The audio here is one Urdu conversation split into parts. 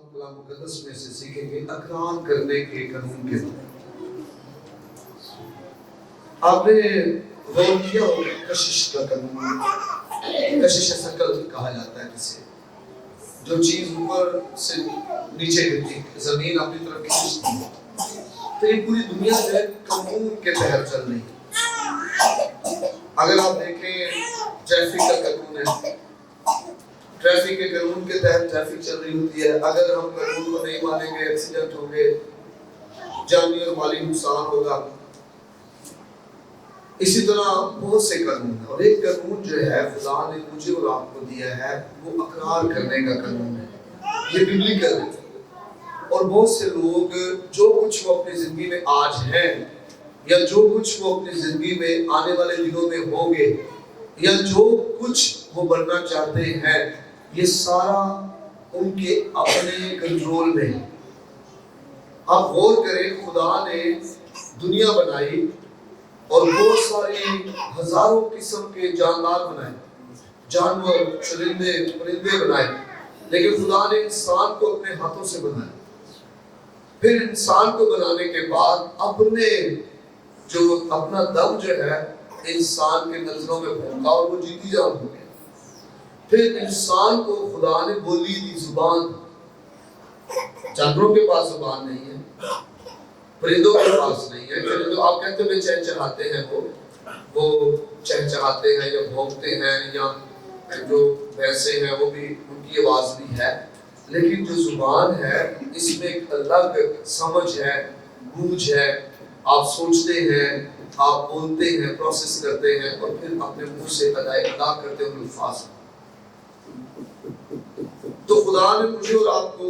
ہم کلام مقدس میں سے سیکھیں گے اقرار کرنے کے قانون کے بارے میں۔ آپ نے غور کیا ہوگا کشش کا قانون، کشش ثقل کہا جاتا ہے جسے، جو چیز اوپر سے نیچے گرتی ہے، زمین اپنی طرف کھینچتی ہے، تو یہ پوری دنیا جو ہے قانون کے تحت چل رہی ہے۔ اگر آپ دیکھیں ٹریفک کا قانون ہے، ٹریفک کے قانون کے تحت ٹریفک چل رہی ہوتی ہے۔ اگر ہم قانون کو نہیں مانیں گے ایکسیڈنٹ ہوں گے، جانی اور مالی نقصان ہوگا۔ اسی طرح بہت سے قانون ہیں، اور ایک قانون جو ہے خدا نے مجھے اور آپ کو دیا ہے وہ اقرار کرنے کا قانون ہے۔ یہ ببلیکل ہے، اور بہت سے لوگ جو کچھ وہ اپنی زندگی میں آج ہیں، یا جو کچھ وہ اپنی زندگی میں آنے والے دنوں میں ہوں گے، یا جو کچھ وہ بننا چاہتے ہیں، یہ سارا ان کے اپنے کنٹرول میں ہے۔ آپ غور کریں، خدا نے دنیا بنائی اور بہت ساری ہزاروں قسم کے جاندار بنائے، جانور، چرندے، پرندے بنائے، لیکن خدا نے انسان کو اپنے ہاتھوں سے بنایا۔ پھر انسان کو بنانے کے بعد اپنا دم جو ہے انسان کے نظروں میں پھونکا اور وہ جیتی جان ہو گیا۔ پھر انسان کو خدا نے بولی دی، زبان۔ جانوروں کے پاس زبان نہیں ہے، پرندوں کے پاس نہیں ہے۔ پرندوں آپ کہتے ہوئے چہچہاتے ہیں، وہ چہچہاتے ہیں یا بھونکتے ہیں، یا جو بھینسیں ہیں وہ بھی ان کی آواز بھی ہے، لیکن جو زبان ہے اس میں ایک الگ سمجھ ہے، بوجھ ہے۔ آپ سوچتے ہیں، آپ بولتے ہیں، پروسیس کرتے ہیں، اور پھر اپنے منہ سے ادا کرتے ہیں الفاظ۔ تو خدا نے مجھے اور آپ کو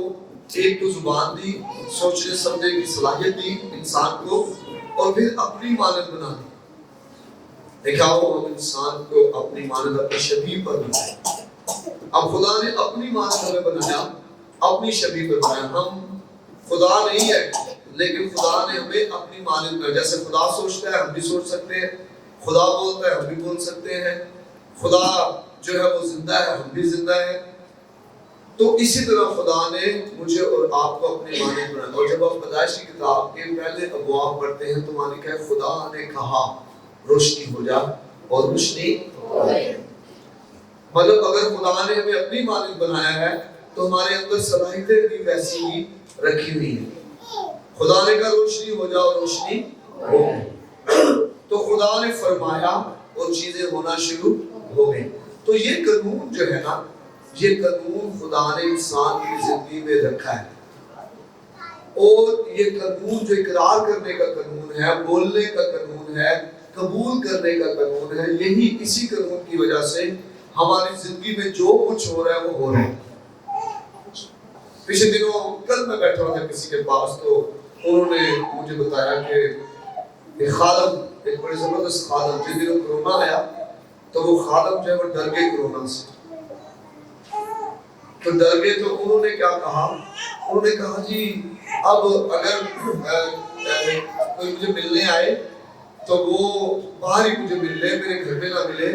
ایک تو زبان دی، سوچنے سمجھنے کی صلاحیت دی انسان کو، اور پھر اپنی مانند بنا دی۔ دیکھا ہو ہم انسان کو اپنی مانند، اپنی شبیہ پر بنائے۔ اب خدا نے اپنی مانند ہمیں بنایا، اپنی شبیہ پر بنایا۔ ہم خدا نہیں ہے، لیکن خدا نے ہمیں اپنی مانند بنایا۔ جیسے خدا سوچتا ہے ہم بھی سوچ سکتے ہیں، خدا بولتا ہے ہم بھی بول سکتے ہیں، خدا جو ہے وہ زندہ ہے، ہم بھی زندہ ہیں۔ تو اسی طرح خدا نے مجھے اور آپ کو اپنی مانند بنایا۔ اور جب آپ پیدائش کی کتاب کے پہلے ابواب پڑھتے ہیں تو وہاں لکھا ہے خدا نے کہا روشنی ہو جا، اور روشنی ہو گئی۔ مطلب اگر خدا نے ہمیں اپنی مانند بنایا ہے تو ہمارے اندر صلاحیتیں بھی ویسی ہی رکھی ہوئی ہیں۔ خدا نے کہا روشنی ہو جا، اور روشنی ہو گئی۔ تو خدا نے فرمایا اور چیزیں ہونا شروع ہو گئی۔ تو یہ قانون جو ہے نا، یہ قانون خدا نے انسان کی زندگی میں رکھا ہے، اور یہ قانون جو اقرار کرنے کا قانون ہے، بولنے کا قانون ہے، قبول کرنے کا قانون ہے، یہی اسی قانون کی وجہ سے ہماری زندگی میں جو کچھ ہو رہا ہے وہ ہو رہا ہے۔ پچھلے دنوں کل میں بیٹھا ہوا تھا کسی کے پاس، تو انہوں نے مجھے بتایا کہ ایک خادم، ایک بڑے زبردست خادم، جن دنوں کرونا آیا تو وہ خادم جو ہے وہ ڈر گئے کرونا سے۔ تو ڈر گئے تو انہوں نے کیا کہا، انہوں نے کہا جی اب اگر کوئی مجھے ملنے آئے تو وہ باہر ہی مجھے مل لے، میرے گھر میں نہ ملے،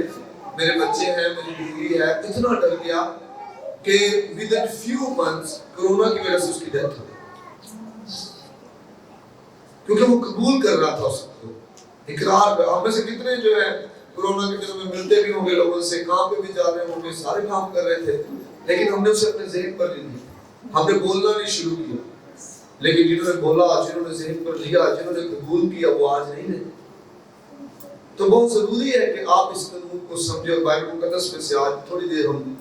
میرے بچے ہیں، میری بیوی ہے۔ اتنا ڈر گیا کہ within few months کرونا کی وجہ سے اس کی ڈیتھ ہو گئی، کیونکہ وہ قبول کر رہا تھا اس کو، اقرار کر۔ ہم میں سے کتنے جو ہے کرونا کے دنوں میں ملتے بھی ہوں گے لوگوں سے، کام پہ بھی جا رہے ہوں گے، سارے کام کر رہے تھے، لیکن ہم نے اسے اپنے ذہن پر نہیں لیا، ہم نے بولنا نہیں شروع کیا۔ لیکن جنہوں نے بولا، جنہوں نے ذہن پر لیا، جنہوں نے قبول کیا، وہ آج نہیں رہے۔ تو بہت ضروری ہے کہ آپ اس قانون کو سمجھیں، اور بائبل مقدس میں سے آج تھوڑی دیر ہم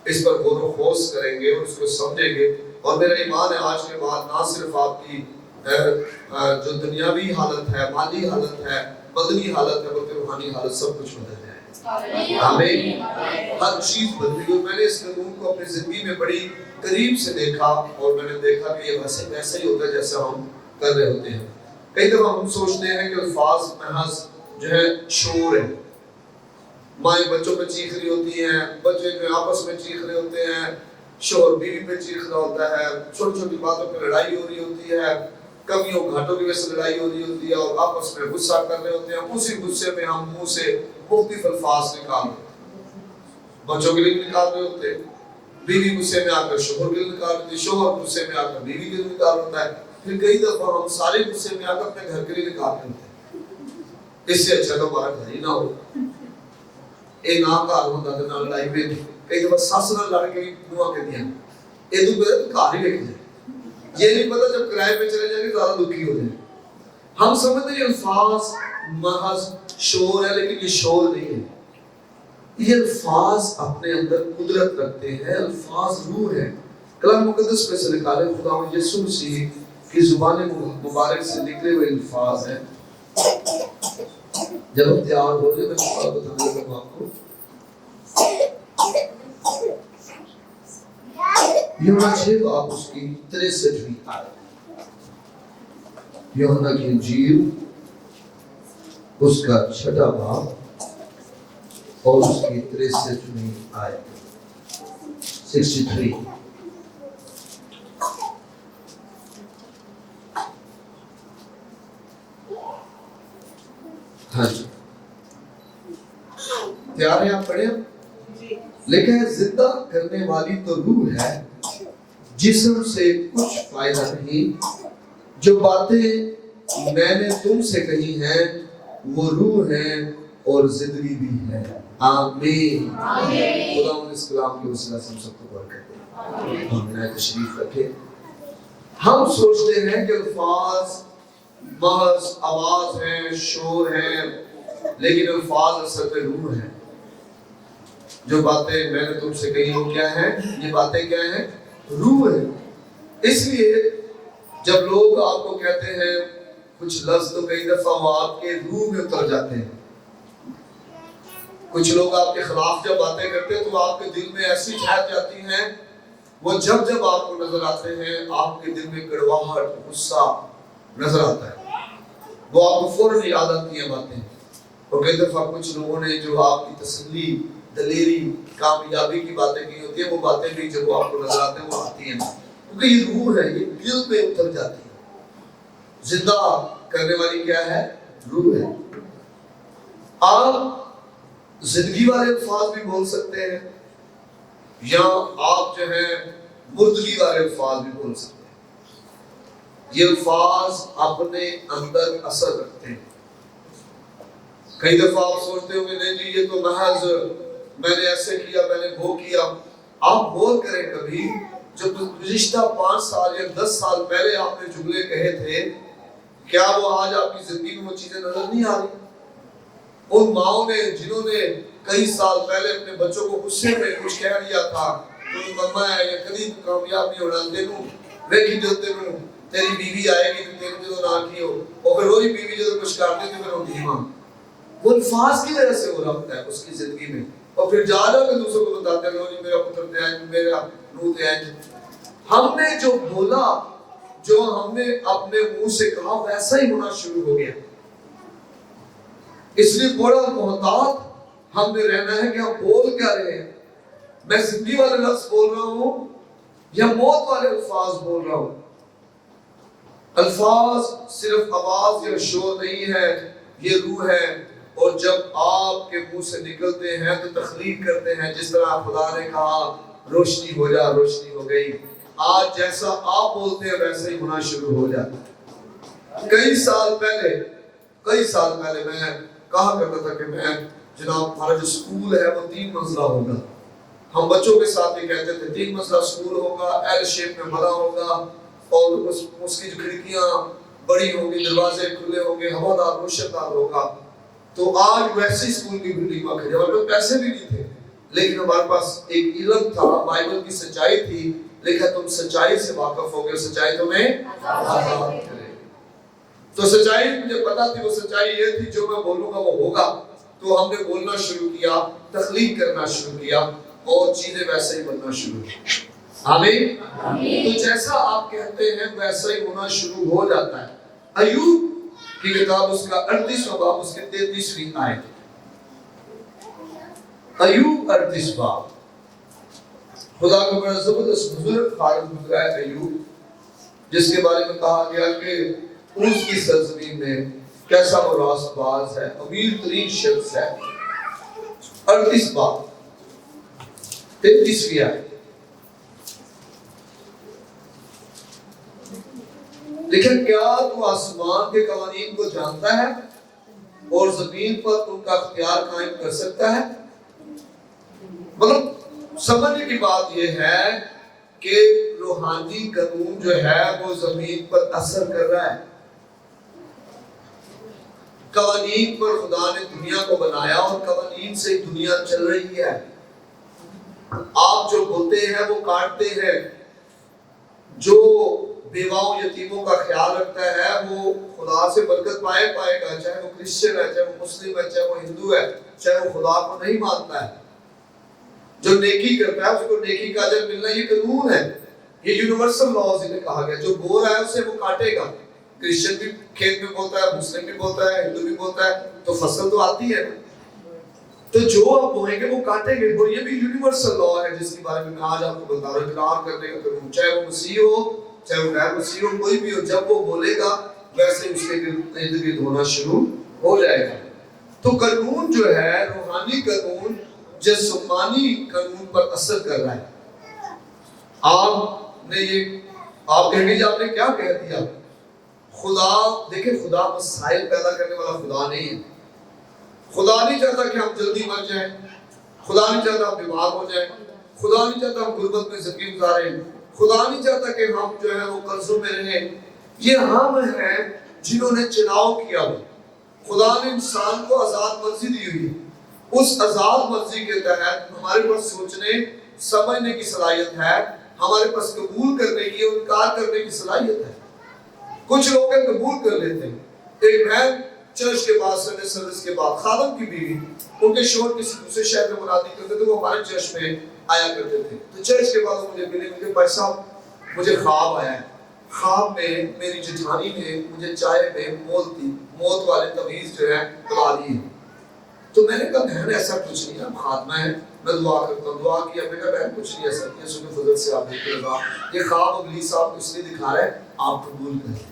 اس پر غور و خوض کریں گے اور اس کو سمجھیں گے۔ اور میرا ایمان ہے آج کے بعد نہ صرف آپ کی جو دنیاوی حالت ہے، مالی حالت ہے، بدنی حالت ہے، بلکہ روحانی حالت سب کچھ بدل جائے۔ آمین۔ ہر چیز بدلی ہوئی۔ میں نے اس قانون کو اپنی زندگی میں بڑی قریب سے دیکھا، اور میں نے دیکھا کہ یہ ویسا ہی ہوتا ہے جیسا ہم کر رہے ہوتے ہیں۔ کئی دفعہ ہم سوچتے ہیں کہ الفاظ محض جو ہے شعور ہے، مائیں بچوں پہ چیخ رہی ہوتی ہیں، بچے جو آپس میں چیخ رہے ہوتے ہیں، شوہر بیوی پہ چیخ رہا ہوتا ہے، چھوٹی چھوٹی باتوں پہ لڑائی ہو رہی ہوتی ہے، کمیوں گھاٹوں کی وجہ سے لڑائی ہو رہی ہوتی ہے، اور آپس میں غصہ کر رہے ہوتے ہیں۔ اسی غصے میں ہم منہ سے مختلف الفاظ نکال رہے ہوتے ہیں، بچوں کے لیے بھی نکال رہے ہوتے ہیں، بیوی غصے میں آ کر شوہر دل نکال دیتی ہے، شوہر غصے میں آ کر بیوی دل نکال ہوتا ہے، پھر کئی دفعہ ہم سارے غصے میں آ کر اپنے گھر کے لیے نکال دیتے ہیں۔ اس سے اچھا تو ہمارا گھر ہی نہ ہو، اے نہ گھر ہوتا تو نہ لڑائی پہ کئی دفعہ ساس نہ لڑ کے منہ کے دیا یہ تو میرا تو گھر ہی لے جائے، یہ نہیں پتا جب کرائے پہ چلے جائیں گے زیادہ دکھی ہو جائے۔ ہم سمجھتے ہیں یہ الفاظ محض شور ہے، لیکن یہ شور نہیں ہے، یہ الفاظ اپنے اندر قدرت رکھتے ہیں، الفاظ روح ہے۔ کلام مقدس میں سے نکالے خدا یسوع مسیح کی زبان مبارک سے نکلے ہوئے الفاظ ہیں۔ جب ہم تیار ہو جائے میں بتانے لگا ہوں آپ کو، یوحنا 6 باب اس کی 63ویں آیت، یوحنا کی انجیل اس کا 6 باب اور اس کی 63ویں آیت 63۔ ہاں جی تیار ہیں آپ؟ پڑھیں۔ لکھا ہے زندہ کرنے والی تو روح ہے، جسم سے کچھ فائدہ نہیں، جو باتیں میں نے تم سے کہی ہیں وہ روح ہیں اور زندگی بھی ہے۔ آمین۔ خدا اس کلام کی وسیلہ سے ہم سب کو برکت دے۔ ہم تشریف رکھے۔ ہم سوچتے ہیں کہ الفاظ محض آواز ہیں، شور ہیں، لیکن الفاظ اصل میں روح ہیں۔ جو باتیں میں نے تم سے کہی وہ کیا ہیں؟ یہ باتیں کیا ہیں؟ روح ہے۔ اس لیے جب لوگ آپ کو کہتے ہیں کچھ لفظ تو کئی دفعہ وہ آپ کے روح میں اتر جاتے ہیں۔ کچھ لوگ آپ کے خلاف جب باتیں کرتے ہیں تو آپ کے دل میں ایسی ٹھہر جاتی ہیں، وہ جب آپ کو نظر آتے ہیں آپ کے دل میں کڑواہٹ، غصہ نظر آتا ہے، وہ آپ کو فوراً یاد آتی ہیں باتیں۔ اور کئی دفعہ کچھ لوگوں نے جو آپ کی تسلی، دلیری، کامیابی کی باتیں کی ہوتی ہیں، وہ باتیں بھی جب وہ آپ کو نظر آتے ہیں وہ آتی ہیں، کیونکہ یہ روح ہے، یہ دل پہ اتر جاتی ہے۔ زندہ کرنے والی کیا ہے؟ روح ہے۔ آپ زندگی والے الفاظ بھی بول سکتے ہیں، یا آپ جو ہے مردگی والے الفاظ بھی بول سکتے ہیں۔ یہ الفاظ اپنے اندر اثر رکھتے ہیں۔ کئی دفعہ آپ سوچتے ہو کہ نہیں جی یہ تو محض میں نے ایسے کیا، میں نے وہ کیا۔ آپ غور کریں کبھی جو گزشتہ 5 سال یا 10 سال پہلے آپ نے جملے کہے تھے، کیا وہ آج آپ کی زندگی میں وہ چیزیں نظر نہیں آ رہی؟ ان ماؤں نے جنہوں نے کئی سال پہلے اپنے بچوں کو غصے میں کچھ کہہ دیا تھا، تو مما ہے یا کبھی کامیاب نہیں ہونا، تینوں ویکھی جو تینوں تیری بیوی آئے گی تو تینوں جو نہ کی ہو، اور پھر وہی بیوی جو کچھ کرتے تھے پھر وہ دھیما، وہ الفاظ کی وجہ سے ہو رہا ہوتا ہے اس کی زندگی میں، اور پھر جا کے دوسروں کو بتاتے ہیں جی میرا پتر تیج، میرا نو تیج۔ ہم نے جو بولا، جو ہم نے اپنے منہ سے کہا ویسا ہی ہونا شروع ہو گیا۔ اس لیے بڑا محتاط ہم نے رہنا ہے کہ ہم بول کیا رہے ہیں۔ میں زندگی والے لفظ بول رہا ہوں یا موت والے الفاظ بول رہا ہوں۔ الفاظ صرف آواز یا شور نہیں ہے، یہ روح ہے، اور جب آپ کے منہ سے نکلتے ہیں تو تخلیق کرتے ہیں، جس طرح خدا نے کہا روشنی ہو جا، روشنی ہو گئی۔ آج جیسا آپ بولتے ہیں ویسے ہی ہونا شروع ہو جاتا ہے۔ کئی سال پہلے میں کہا کرتا تھا کہ میں جناب ہمارا جو سکول ہے وہ 3 منزلہ ہوگا۔ ہم بچوں کے ساتھ یہ کہتے تھے 3 منزلہ سکول ہوگا، ایل شیپ میں بنا ہوگا، اور اس کی جو کھڑکیاں بڑی ہوں گی، دروازے کھلے ہوں گے، ہوادار روشندار ہوگا۔ تو آج ویسے سکول کی بلڈنگ میں کھڑے، ہمارے پاس پیسے بھی نہیں تھے، لیکن ہمارے پاس ایک علم تھا، بائبل کی سچائی تھی، لیکن تم سچائی سے واقف ہو گئے، سچائی تمہیں آزاد کرے۔ تو سچائی مجھے پتا تھی، وہ سچائی یہ تھی جو میں بولوں گا وہ ہوگا۔ تو ہم نے بولنا شروع کیا، تخلیق کرنا شروع کیا، اور چیزیں ویسے ہی بننا شروع کی۔ آمین۔ تو جیسا آپ کہتے ہیں ویسا ہی ہونا شروع ہو جاتا ہے۔ ایوب کی کتاب اس کا 38واں باب اس کے 33ویں آیت، ایوب 38 باب۔ خدا کا بڑا زبردست بزرگ فارغ گزرا ہے ایوب، جس کے بارے میں کہا گیا کہ اس کی سرزمین میں کیسا وہ راست باز ہے، امیر ترین شخص ہے۔ 38 باب 33ویں آیت، لیکن کیا تو آسمان کے قوانین کو جانتا ہے اور زمین پر ان کا اختیار قائم کر سکتا ہے؟ مطلب سمجھنے کی بات یہ ہے کہ روحانی قانون جو ہے وہ زمین پر اثر کر رہا ہے. قوانین پر خدا نے دنیا کو بنایا اور قوانین سے دنیا چل رہی ہے. آپ جو بولتے ہیں وہ کاٹتے ہیں. جو بیواؤں یتیموں کا خیال رکھتا ہے وہ خدا سے برکت پائے گا، چاہے وہ کرسچن ہے، چاہے وہ مسلم ہے، چاہے وہ ہندو ہے، چاہے وہ خدا کو نہیں مانتا ہے. جو نیکی کرتا ہے اس کو نیکی کا اجر ملنا، یہ قانون ہے. یہ یونیورسل لاز انہیں کہا گیا. جو بو رہا ہے اسے وہ کاٹے گا. کرسچن بھی کھیت میں بولتا ہے، مسلم بھی بولتا ہے، ہندو بھی بولتا ہے، تو فصل تو آتی ہے نا. تو جو آپ بوئیں گے وہ کاٹیں گے. اور یہ بھی یونیورسل لا ہے جس کے بارے میں آج آپ کو بتا رہا ہوں. اقرار کرنے کا قانون، چاہے وہ مسیح ہو چاہے وہ غیر مسیح ہو، کوئی بھی ہو، جب وہ بولے گا ویسے اس کے ارد گرد ہونا شروع ہو جائے گا. تو قانون جو ہے، روحانی قانون جسمانی قانون پر اثر کر رہا ہے. آپ نے یہ آپ کہیں گے جی آپ نے کیا کہہ دیا؟ خدا دیکھیں، خدا مسائل پیدا کرنے والا خدا نہیں ہے. خدا نہیں چاہتا کہ ہم جلدی مر جائیں. خدا نہیں چاہتا ہم بیمار ہو جائیں. خدا نہیں چاہتا ہم غربت میں زندگی گزاریں. خدا نہیں چاہتا کہ ہم جو ہے وہ قرضوں میں رہیں. یہ ہم ہیں جنہوں نے چناؤ کیا ہو. خدا نے انسان کو آزاد مرضی دی ہوئی ہے. اس آزاد مرضی کے تحت ہمارے پاس سوچنے سمجھنے کی صلاحیت ہے. ہمارے پاس قبول کرنے کی اور انکار کرنے کی صلاحیت ہے. کچھ لوگ قبول کر لیتے ہیں. ایک بہن چرچ کے بعد سنڈے سروس کے بعد خادم کی بیوی، ان کے شوہر کسی دوسرے شہر میں منادی کرتے تھے، وہ ہمارے چرچ میں آیا کرتے تھے. تو چرچ کے بعد مجھے ملے، مجھے بھائی صاحب مجھے خواب آیا ہے. خواب میں میری جٹھانی نے مجھے چائے میں موت والے تویز جو ہے پلا دیے. تو میں نے کہا بہن ایسا کچھ نہیں ہے، خاتمہ ہے، میں دعا کرتا ہوں. دعا کیا، میں نے کہا بہن کچھ نہیں ایسا کیا، سن فضل سے آپ دیکھ لگا یہ خواب ابلیس صاحب کو اس لیے دکھا رہا ہے آپ قبول کریں،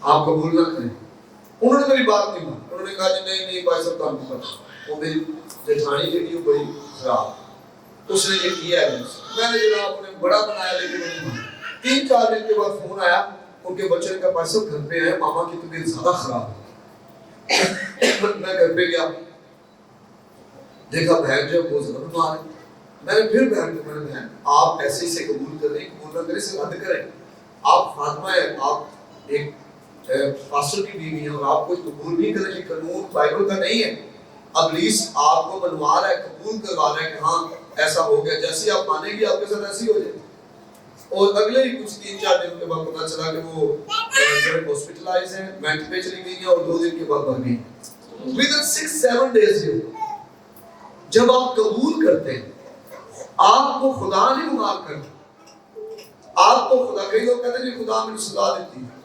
آپ قبول نہ کریں. انہوں نے میری بات نہیں مانی. انہوں نے کہا جی نہیں بھائی صاحب کام نہیں پتا. وہ میری جٹھانی کے لیے بڑی خراب، اس نے یہ کیا ہے. میں نے جناب انہیں بڑا بنایا لیکن نہیں مانا. 3-4 دن کے بعد فون آیا ان کے بچے کا، بھائی صاحب گھر پہ آئے، ماما کی طبیعت زیادہ خراب ہے. میں گھر پہ گیا، دیکھا بہن جو بہت زیادہ بیمار ہے. میں نے پھر بہن کو، میں نے بہن آپ ایسے سے قبول کر رہے ہیں، قبول نہ کریں سے رد کریں. آپ فاطمہ ہے، آپ ایک پاسٹر کی بیوی ہیں اور آپ کو قبول نہیں کریں. یہ قانون بائبل کا نہیں ہے. ابلیس آپ کو منوا رہا ہے، قبول کروا رہا ہے کہ ہاں ایسا ہو گیا. جیسے آپ مانیں گے آپ کے ساتھ ایسی ہو جائے. اور اگلے ہی کچھ 3-4 دن کے بعد پتا چلا کہ وہ ہاسپٹلائز ہیں، وینٹ پہ چلی گئی ہیں اور 2 دن کے بعد مر گئی. ودن 6-7 days جب آپ قبول کرتے ہیں، آپ کو خدا نہیں بیمار کرتا، آپ کو خدا. کئی لوگ کہتے ہیں کہ خدا مجھے سزا دیتی ہے.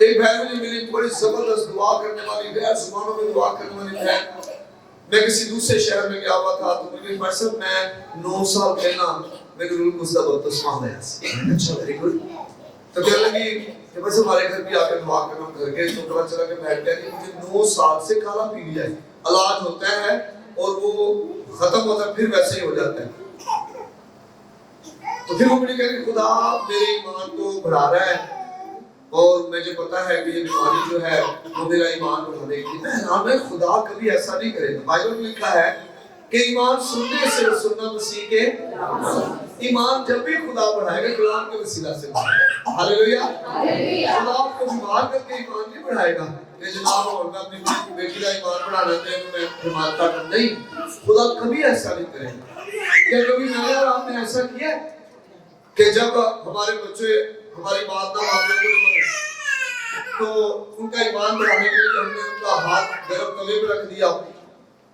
ایک بہن مجھے ملی بڑی زبردست دعا کرنے والی، غیر زبانوں میں دعا کرنے والی بہن. میں کسی دوسرے شہر میں گیا ہوا تھا تو مجھے بھائی صاحب میں 9 سال پہلا میں نے رول قصہ بہت سماں لیا. اچھا ویری گڈ. تو کہنے لگی کہ بس ہمارے گھر بھی آ کے دعا کرنا. گھر کے تو پتا چلا کہ بہن کہہ رہی مجھے 9 سال سے کالا پی لیا ہے. علاج ہوتا ہے اور وہ ختم ہوتا ہے پھر ویسے ہی ہو جاتا ہے. تو پھر وہ مجھے کہہ رہی خدا میرے ایمان کو بڑھا رہا ہے اور مجھے پتا ہے کہ یہ بیماری جو ہے وہ میرا ایمان بڑھانے کی. میں حیران ہے، خدا کبھی ایسا نہیں کرے گا. بائبل میں لکھا ہے کہ ایمان سننے سے اور سننا مسیح کے. ایمان جب بھی خدا بڑھائے گا کلام کے وسیلہ سے بڑھائے گا. ہاللیلویہ. خدا آپ کو بیمار کر کے ایمان نہیں بڑھائے گا کہ جناب اور میں اپنی بیٹی کا ایمان بڑھانا چاہتا ہوں میں بیمار کا نہیں. خدا کبھی ایسا نہیں کرے گا. کیا کبھی میں نے اور آپ نے ایسا کیا کہ جب ہمارے بچے ہماری بات نہ مانتے تو ان کا ایمان بڑھانے کے لیے ہم نے ان کا ہاتھ گرم تلے پہ رکھ دیا؟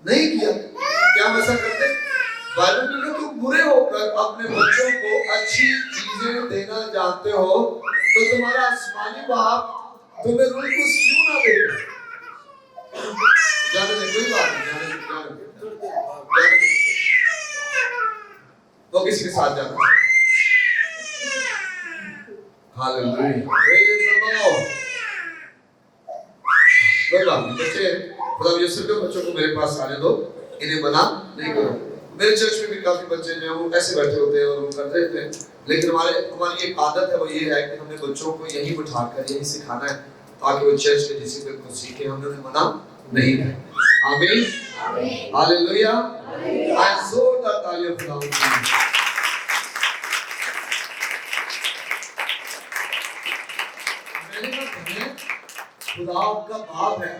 نہیں کیا. کیا ہم ایسا کرتے؟ بائبل میں کہ تم برے ہو کر اپنے بچوں کو اچھی چیزیں دینا جانتے ہو تو تمہارا آسمانی باپ تمہیں روح القدس کیوں نہ دے گا؟ جانے دیں، کوئی بات نہیں، جانے دیں. وہ کسی کے ساتھ جانا ہے. ہاللیلویہ. کوئی بات نہیں، بچے خدا یسوع کے بچوں کو میرے پاس آنے دو، انہیں منع نہیں کرو. میرے چرچ میں بھی بھی کافی بچے جو ہیں وہ ایسے بیٹھے ہوتے ہیں اور وہ کرتے رہتے ہیں، لیکن ہماری ایک عادت ہے، وہ یہ ہے کہ ہم نے بچوں کو یہی بٹھا کر یہی سکھانا ہے تاکہ وہ چرچ کے ڈسپلن کو سیکھیں، ہم نے انہیں منع نہیں کرنا۔ آمین، ہاللویا، زوردار تالیاں بجاؤ۔ میں نے کہا خدا آپ کا باپ ہے،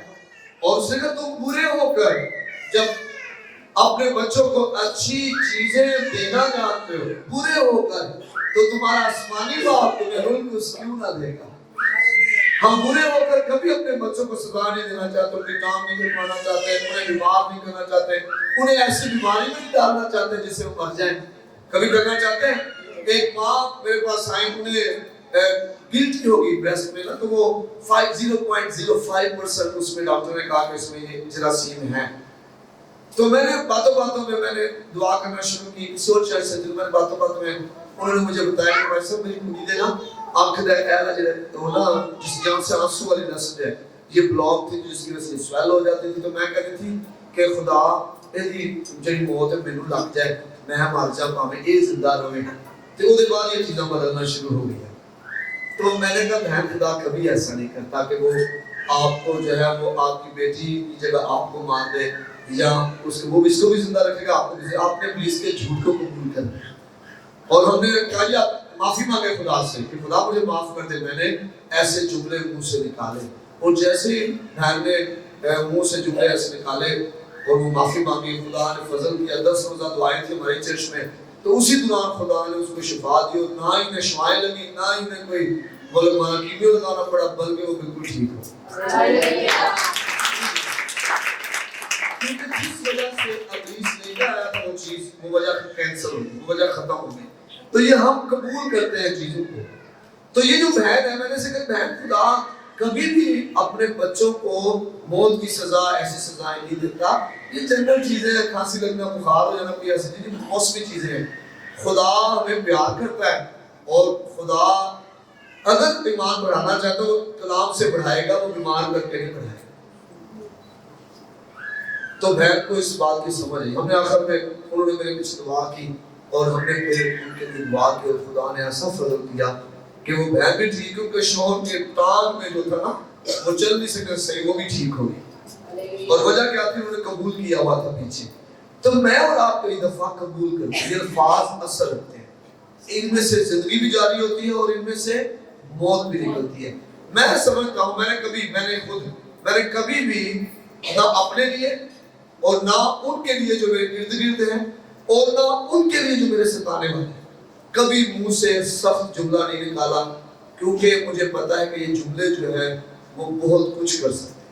اور اس نے کہا تم برے ہو کر جب اپنے بچوں کو اچھی چیزیں دینا جانتے ہو، برے ہو کر، تو تمہارا آسمانی باپ تمہیں روح القدس کیوں نہ دے گا؟ ہم برے ہو کر کبھی اپنے بچوں کو سزا نہیں دینا چاہتے، انہیں کام نہیں کروانا چاہتے، انہیں بیمار نہیں کرنا چاہتے، انہیں ایسی بیماری میں نہیں ڈالنا چاہتے جس سے وہ مر جائیں۔ کبھی کرنا چاہتے ہیں؟ ایک ماں میرے پاس آئی، انہیں گلٹی ہوگی بریسٹ میں نا، تو وہ 0.05% اس میں ڈاکٹر نے کہا کہ اس میں یہ جراثیم ہے۔ تو میں نے باتوں میں نے دعا کرنا شروع کی، کسی اور چرچ سے دل میں باتوں میں انہوں نے مجھے بتایا کہ بھائی صاحب میری کڑی دے نا آنکھ دے ایلا ہونا جس جان سے آنسو والی نسل ہے، یہ بلاک تھی جس کی وجہ سے سویل ہو جاتی تھی، تو میں کہتی تھی کہ خدا یہ جڑی موت ہے مینوں لگ جائے، میں مر جا پاویں اے زندہ رہے۔ تو اس کے بعد یہ چیزاں بدلنا شروع ہو گئی۔ تو میں نے کہا بہن خدا کبھی ایسا نہیں کرتا کہ وہ آپ کو جو ہے وہ آپ کی بیٹی کی جگہ آپ کو مان دے، یا وہ اس کو بھی زندہ رکھے گا، آپ نے پولیس کے جھوٹ کو قبول کرنا ہے۔ اور ہم نے کہا جی آپ معافی مانگے خدا سے کہ خدا مجھے معاف کر دے، میں نے ایسے جملے منہ سے نکالے، اور جیسے ہی بہن نے منہ سے جملے ایسے نکالے اور وہ معافی مانگی، خدا نے فضل کیا، 10 روزہ دعائیں تھی ہماری چرچ میں، تو اسی دوران خدا نے اس کو شفا دی، اور نہ ہی انہیں شوائیں لگی، نہ ہی انہیں کوئی کیمیو لگانا پڑا، بلکہ وہ بالکل ٹھیک ہو۔ کیونکہ جس وجہ سے ابلیس لے کے آیا تھا وہ چیز، وہ وجہ کینسل ہو گئی، وہ وجہ ختم ہو گئی۔ تو یہ ہم قبول کرتے ہیں چیزوں کو۔ تو یہ جو بہن ہے، میں نے سے کہا بہن خدا کبھی بھی اپنے بچوں کو موت کی سزا، ایسی سزائیں نہیں دیتا، یہ جنرل چیزیں ہیں، کھانسی لگنا، بخار ہو جانا، کوئی ایسی چیزیں موسمی چیزیں ہیں۔ خدا ہمیں پیار کرتا ہے، اور خدا اگر ایمان بڑھانا چاہتا ہے وہ کلام سے بڑھائے گا، وہ بیمار کر کے نہیں بڑھائے گا۔ تو بہن کو اس بات کی سمجھ آئی۔ ہم نے آخر میں انہوں نے میرے کچھ دعا کی، اور ہم نے ان کے لیے دعا کی، اور خدا نے ایسا فضل کیا کہ وہ بہن بھی ٹھیک، کیونکہ شوہر کے ٹانگ میں جو تھا نا وہ چل نہیں سکتا صحیح، وہ بھی ٹھیک ہو گئی۔ اور وجہ کیا تھی؟ انہوں نے قبول کیا ہوا تھا پیچھے۔ تو میں اور آپ کئی دفعہ قبول کرتے ہیں، یہ الفاظ اثر رکھتے ہیں، ان میں سے زندگی بھی جاری ہوتی ہے اور ان میں سے موت بھی نکلتی ہے۔ میں سمجھتا ہوں میں نے کبھی بھی نہ اپنے لیے اور نہ ان کے لیے جو میرے ارد گرد ہیں، اور نہ ان کے لیے جو میرے ستانے والے ہیں، کبھی منہ سے سخت جملہ نہیں نکالا، کیونکہ مجھے پتا ہے کہ یہ جملے جو ہیں وہ بہت کچھ کر سکتے ہیں۔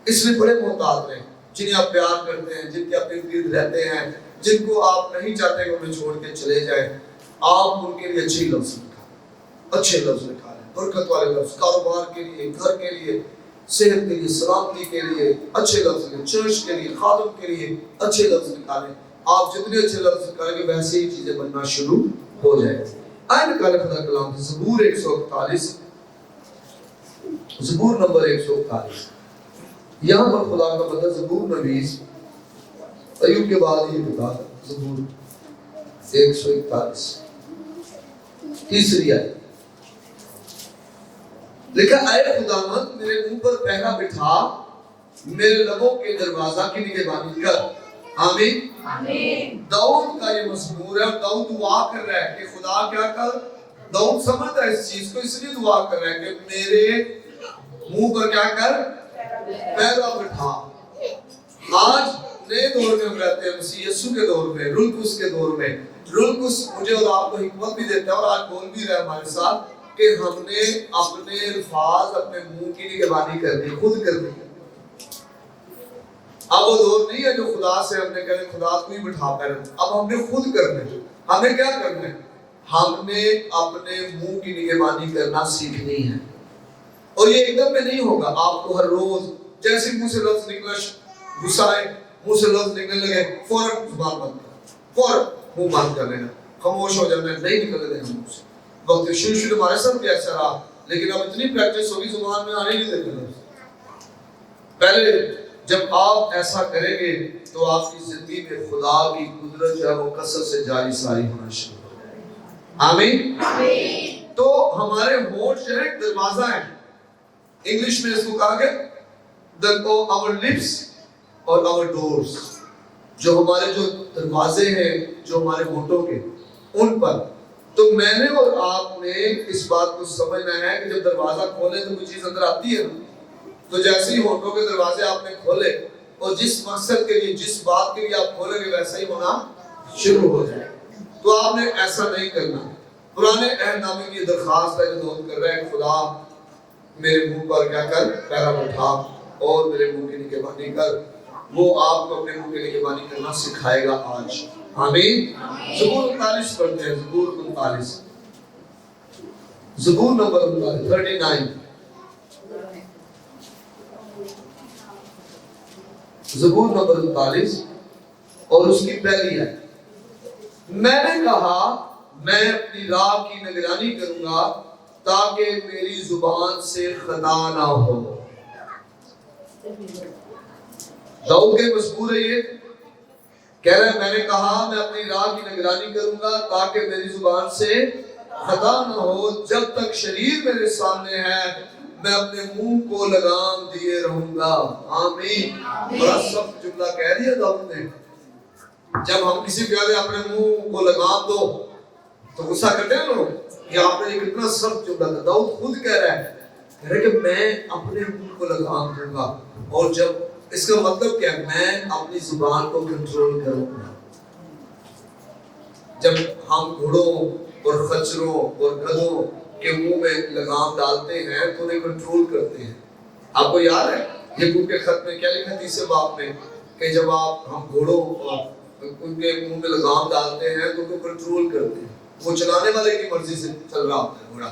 اس لیے بڑے محتاط رہیں، جنہیں آپ پیار کرتے ہیں، جن کے آپ ارد گرد رہتے ہیں، جن کو آپ نہیں چاہتے کہ انہیں چھوڑ کے چلے جائیں، آپ ان کے لیے اچھے لفظ نکالیں، اچھے لفظ نکالیں، برکت والے لفظ، کاروبار کے لیے، گھر کے لیے، صحت کے لیے، سلامتی کے لیے اچھے لفظ نکالیں، چرچ کے لیے، خادم کے لیے اچھے لفظ نکالیں۔ آپ جتنے اچھے لفظ نکالیں گے ویسے ہی چیزیں بننا شروع ہو جائیں۔ آئے نکالے خدا کلام سے زبور 141، زبور نمبر 141۔ یہاں پر خدا کا بندہ زبور نویس ایوب کے بعد یہ بتا زبور 141 تیسری آیت لکھا، اے خداوند میرے منہ پر پہرا بٹھا، میرے لبوں کے دروازہ کی نگہبانی کر۔ آمین۔ داؤد کا یہ مزمور ہے، داؤد دعا کر رہا ہے کہ خدا کیا کر، داؤد سمجھتا ہے اس چیز کو، اس لیے دعا کر رہا ہے کہ میرے منہ پر کیا کر، پہرا بٹھا۔ آج نئے دور میں ہم رہتے ہیں، مسیح یسوع کے دور میں، روح القدس کے دور میں۔ روح القدس مجھے اور آپ کو حکمت بھی دیتا ہے، اور آج بول بھی رہا ہے ہمارے ساتھ کہ ہم نے اپنے الفاظ، اپنے منہ کی نگہبانی کرنی، خود کرنی۔ اب وہ دور نہیں ہے جو خدا سے ہم نے کہا خدا تو ہی بٹھا کر، اب ہم نے خود کرنا ہے۔ ہم نے کیا کرنا ہے؟ ہم نے اپنے منہ کی نگہبانی کرنا سیکھنی ہے، اور یہ ایک دم میں نہیں ہوگا۔ آپ کو ہر روز جیسے منہ سے لفظ نکلا، غصہ آئے، منہ سے لفظ نکلنے لگے، فوراً زبان بند کر، فوراً منہ بند کر لینا، خاموش ہو جانا، نہیں نکلنے دینا منہ سے۔ وقت شروع ہمارے ساتھ بھی ایسا رہا، لیکن اب اتنی پریکٹس ہوگی زبان میں آنے نہیں دیتے لفظ۔ پہلے جب آپ ایسا کریں گے تو آپ کی زندگی میں خدا کی قدرت جو ہے وہ کثرت سے جاری ساری ہونا شروع ہو جائے گی. آمین. تو ہمارے ہونٹ جو ہے دروازہ ہے. انگلش میں اس کو کہا گیا our lips اور our doors. جو ہمارے جو دروازے ہیں جو ہمارے ہونٹوں کے ان پر. تو میں نے اور آپ نے اس بات کو سمجھنا ہے کہ جب دروازہ کھولے تو کوئی چیز اندر آتی ہے. تو جیسے ہی ہونٹوں کے دروازے آپ نے کھولے اور جس مقصد کے لیے جس بات کے لیے آپ کھولیں گے ویسا ہی ہونا شروع ہو جائے. تو آپ نے ایسا نہیں کرنا. پرانے عہد نامے کی درخواست ہے جو دعا کر رہے ہیں خدا میرے منہ پر کیا کر پیرا اٹھا اور میرے منہ کی نگہبانی کر. وہ آپ کو اپنے منہ کی نگہبانی کرنا سکھائے گا آج. آمین. زبور 39 پڑھتے ہیں. زبور 39 زبور نمبر 39 زبور نمبر 39 اور اس کی پہلی ہے. میں نے کہا میں اپنی راہ کی نگرانی کروں گا تاکہ میری زبان سے خطا نہ ہو. داؤد کے مزمور ہے یہ. کہہ رہے ہیں میں نے کہا میں اپنی راہ کی نگرانی کروں گا تاکہ میری زبان سے خطا نہ ہو. جب تک شریر میرے سامنے ہے میں اپنے منہ کو لگام دیے رہوں گا. آمین. بڑا سخت جملہ کہہ دیا داؤد نے. جب ہم کسی کو کہتے ہیں اپنے منہ کو لگام دو تو غصہ کرتے ہیں لوگ کہ آپ نے یہ کتنا سخت جملہ تھا. داؤد خود کہہ رہا ہے کہ میں اپنے منہ کو لگام دوں گا. اور جب اس کا مطلب کیا ہے میں اپنی زبان کو کنٹرول کروں گا. جب ہم گھوڑوں اور خچروں اور گدھوں کے منہ میں لگام ڈالتے ہیں تو انہیں کنٹرول کرتے ہیں. آپ کو یاد ہے یعقوب کے خط میں کیا لکھا 30 باب میں کہ جب ہم گھوڑوں اور ان کے منہ میں لگام ڈالتے ہیں تو ان کو کنٹرول کرتے ہیں. وہ چلانے والے کی مرضی سے چل رہا ہوتا ہے گھوڑا,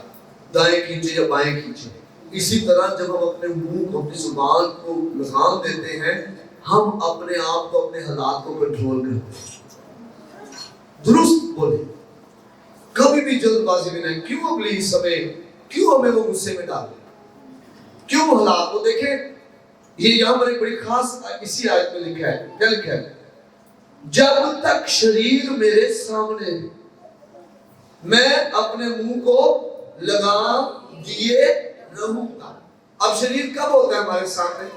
دائیں کھینچے یا بائیں کھینچے. اسی طرح جب ہم اپنے منہ کو اپنی زبان کو لگام دیتے ہیں ہم اپنے آپ کو اپنے حالات کو کنٹرول کرتے ہیں. درست بولے, کبھی بھی جلد بازی میں نہیں. کیوں ابلیس کیوں ہمیں وہ غصے میں ڈالے, کیوں حالات کو دیکھیں. یہ یہاں پر ایک بڑی خاص اسی آیت میں لکھا ہے. کیا لکھا ہے؟ جب تک شریر میرے سامنے میں اپنے منہ کو لگام دیے رہوں گا. اب شریر کب ہوتا ہے ہمارے سامنے؟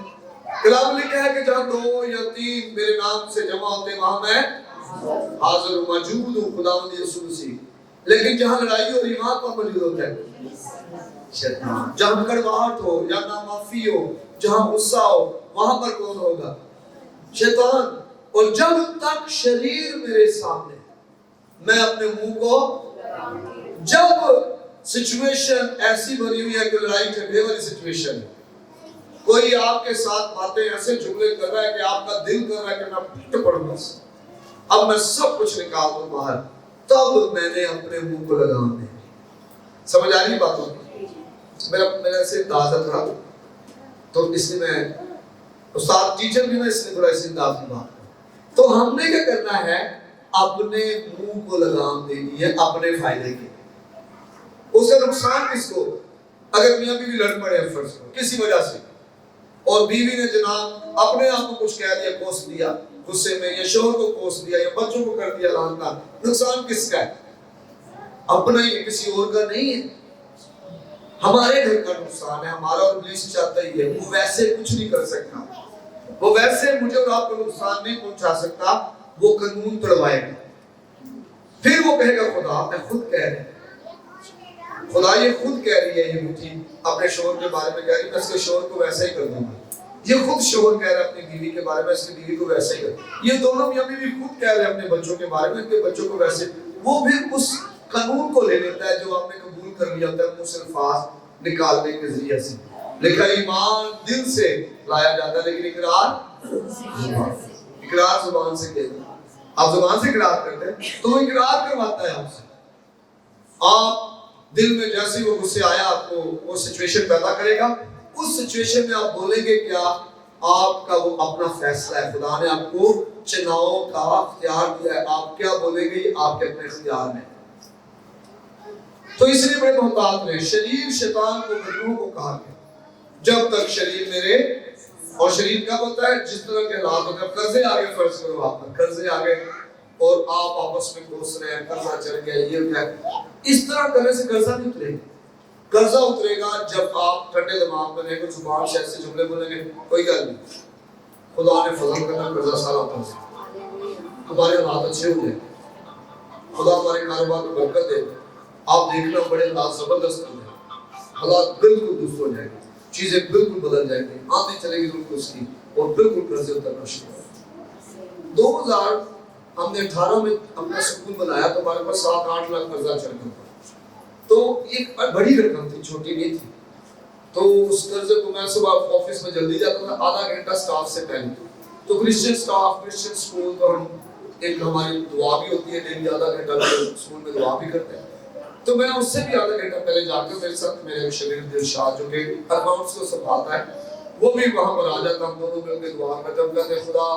کلام لکھا ہے کہ جہاں 2 یا 3 میرے نام سے جمع ہوتے ہیں وہاں میں حاضر ہوں, موجود ہوں. خداوند یسوع مسیح. لیکن جہاں لڑائی ہو رہی وہاں پر موجود ہوتا ہے شیطان. جہاں کڑواہٹ ہو یا نامعافی ہو, جہاں غصہ ہو, وہاں پر کون ہوگا؟ شیطان. اور جب تک شریر میرے سامنے میں اپنے منہ کو, جب سچویشن ایسی بنی ہوئی ہے کہ لڑائی جھگڑے والی سچویشن, کوئی آپ کے ساتھ باتیں ایسے جملے کر رہا ہے کہ آپ کا دل کر رہا ہے کہ میں پھٹ پڑوں بس, اب میں سب کچھ نکال دوں باہر, تب میں نے اپنے منہ کو لگام دیا. سمجھ آ رہی باتوں کی؟ میرا سے اندازہ تھا تو اس لیے میں استاد ٹیچر بھی میں اس لیے تھوڑا اسے انداز کی بات. تو ہم نے کیا کرنا ہے اپنے منہ کو لگام دینی ہے اپنے فائدے کے. اس کا نقصان کس کو؟ اگر میاں بیوی لڑ پڑے فرض کو کسی وجہ سے اور بیوی نے جناب اپنے آپ کو کچھ کہہ دیا, کوس دیا غصے میں, یا شوہر کو کوس دیا یا بچوں کو کر دیا لعنت, نقصان کس کا ہے؟ اپنا ہی, کسی اور کا نہیں ہے. ہمارے گھر کا نقصان ہے ہمارا, اور ابلیس چاہتا ہی ہے. وہ ویسے کچھ نہیں کر سکتا, وہ ویسے مجھے اور آپ کو نقصان نہیں پہنچا سکتا. وہ قانون توڑوائے گا. پھر وہ کہے گا خدا میں خود کہہ رہا, خدا یہ خود کہہ رہی ہے, یہ مجھے اپنے شوہر کے بارے میں کہہ رہی ہے, میں اس کے شوہر کو ویسا ہی کر دوں گا. یہ خود شوہر کہہ رہا ہے اپنی بیوی کے بارے میں, اس کی بیوی کو ویسا ہی کر. یہ دونوں میاں بیوی خود کہہ رہے ہیں اپنے بچوں کے بارے میں, ان کے بچوں کو ویسے. وہ بھی اس قانون کو لے لیتا ہے جو آپ نے قبول کر لیا ہوتا ہے منہ سے الفاظ نکالنے کے ذریعے سے. لکھا ایمان دل سے لایا جاتا ہے لیکن اقرار زبان سے کہتا ہے. آپ زبان سے اقرار کرتے ہیں تو وہ اقرار کرواتا ہے آپ سے. آپ دل میں جیسے وہ غصے آیا آپ کو وہ سچویشن پیدا کرے گا, اس سچویشن میں آپ بولیں گے کیا آپ کا وہ اپنا فیصلہ ہے. خدا نے آپ کو چناؤ کا اختیار دیا ہے, آپ کیا بولیں گے یہ آپ کے اپنے اختیار میں. تو اس لیے بڑے محتاط رہیں. شریر شیطان کو گروہ کو کہا گیا جب تک شریر میرے اور شریر کب ہوتا ہے؟ جس طرح کے حالات ہوتے ہیں. قرضے آگے فرض کرو آپ پر، قرضے آگے اور آپ آپس میں دوست رہے ہیں، قرضہ چڑھ گیا، یہ ہو گیا. اس طرح کرنے سے قرضہ نہیں اترے گا. قرضہ اترے گا جب آپ ٹھنڈے دماغ میں رہیں گے، زبان سے ایسے جملے بولیں گے کوئی گل نہیں، خدا نے فضل کرنا، قرضہ سارا اتر سے ہمارے حالات اچھے ہو جائیں، خدا ہمارے کاروبار میں برکت دے. آپ دیکھنا بڑے حالات زبردست ہو جائیں، حالات بالکل درست ہو جائیں گے، چیزیں بالکل بدل جائیں گی، آتی چلے گی بالکل اس کی، اور بالکل قرضے اترنا شروع ہو. 2000 ہم نے 18 میں اپنا سکول بنایا تو ہمارے پاس 7-8 لاکھ قرضہ چڑھ گیا. تو یہ بڑی رقم تھی، چھوٹی نہیں تھی. تو اس قرضے کو میں صبح آفس میں جلدی جاتا تھا، آدھا گھنٹہ سٹاف سے پہلے. تو کرسچن سٹاف، کرسچن سکول تو ہم ایک ہماری دعا بھی ہوتی ہے ڈیلی، آدھا گھنٹہ سکول میں دعا بھی کرتے ہیں. تو میں اس سے بھی آدھا گھنٹہ پہلے جا کے میرے ساتھ میرے شریر دلشاد جو کہ اکاؤنٹس کو سنبھالتا ہے وہ بھی وہاں پر آ جاتا. ہم دونوں مل کے دعا کرتے ہیں، کہتے ہیں خدا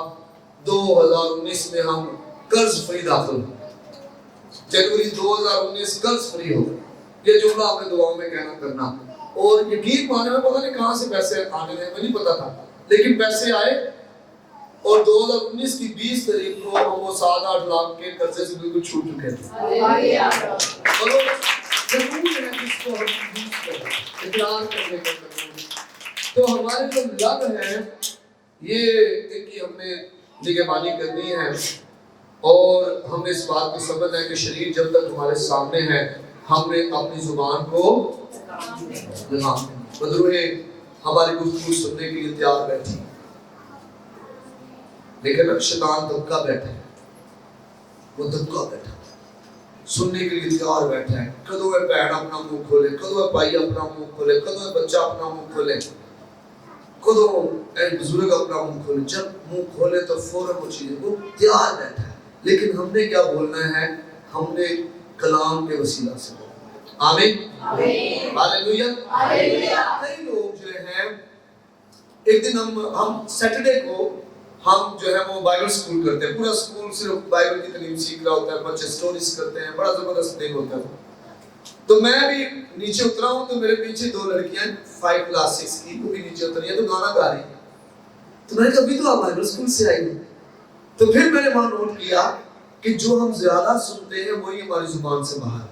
2019 میں ہم قرض فری داخل ہوں، جنوری 2019 قرض فری ہو. یہ جملہ آپ نے دعاؤں میں کہنا کرنا. اور یقین مانے میں پتہ نہیں کہاں سے پیسے آنے لگے، مجھے نہیں پتا تھا، لیکن پیسے آئے. اور 2019 کی 20 تاریخ کو ہم وہ 7-8 لاکھ کے قرضے سے بالکل چھوٹ چکے تھے. اور ضرور ہے جس کو ہم یوز کریں، اقرار کرنے کا ضرور. تو ہمارے جو لب ہے یہ کہ ہم نے نگہبانی کرنی ہے، اور ہم اس بات کو سمجھنا ہے کہ شریر جب تک ہمارے سامنے ہے ہم نے اپنی زبان کو لگام دیں. بدروہیں ہماری گفتگو سننے کے لیے تیار بیٹھی، لیکن اب شیطان دبکا بیٹھا ہے، وہ دبکا بیٹھا سننے کے لیے تیار بیٹھا ہے. کدو ہے بہن اپنا منہ کھولے، کدو ہے بھائی اپنا منہ کھولے، کدو ہے بچہ اپنا منہ کھولے، کدو ایک بزرگ اپنا منہ کھولے. جب منہ کھولے تو فوراً وہ چیزیں، وہ تیار بیٹھا ہے. لیکن ہم نے کیا بولنا ہے؟ ہم نے کلام کے وسیلہ سے بولنا. آمین، ہاللیلویہ. کئی لوگ جو ہیں، ایک دن ہم سیٹرڈے کو ہم جو ہے وہ بائبل سکول کرتے ہیں، پورا سکول صرف بائبل کی تعلیم سیکھ رہا ہوتا ہے، بچے سٹوریز کرتے ہیں، بڑا زبردست دن ہوتا ہے. تو میں بھی نیچے اترا ہوں تو میرے پیچھے 2 لڑکیاں 5 کلاس 6 کی، وہ بھی نیچے اتری ہیں تو گانا گا رہی ہیں. تو میں نے کہا ابھی تو آپ بائبل سکول سے آئی ہیں. تو پھر میں نے وہاں نوٹ کیا کہ جو ہم زیادہ سنتے ہیں وہی ہماری زبان سے باہر.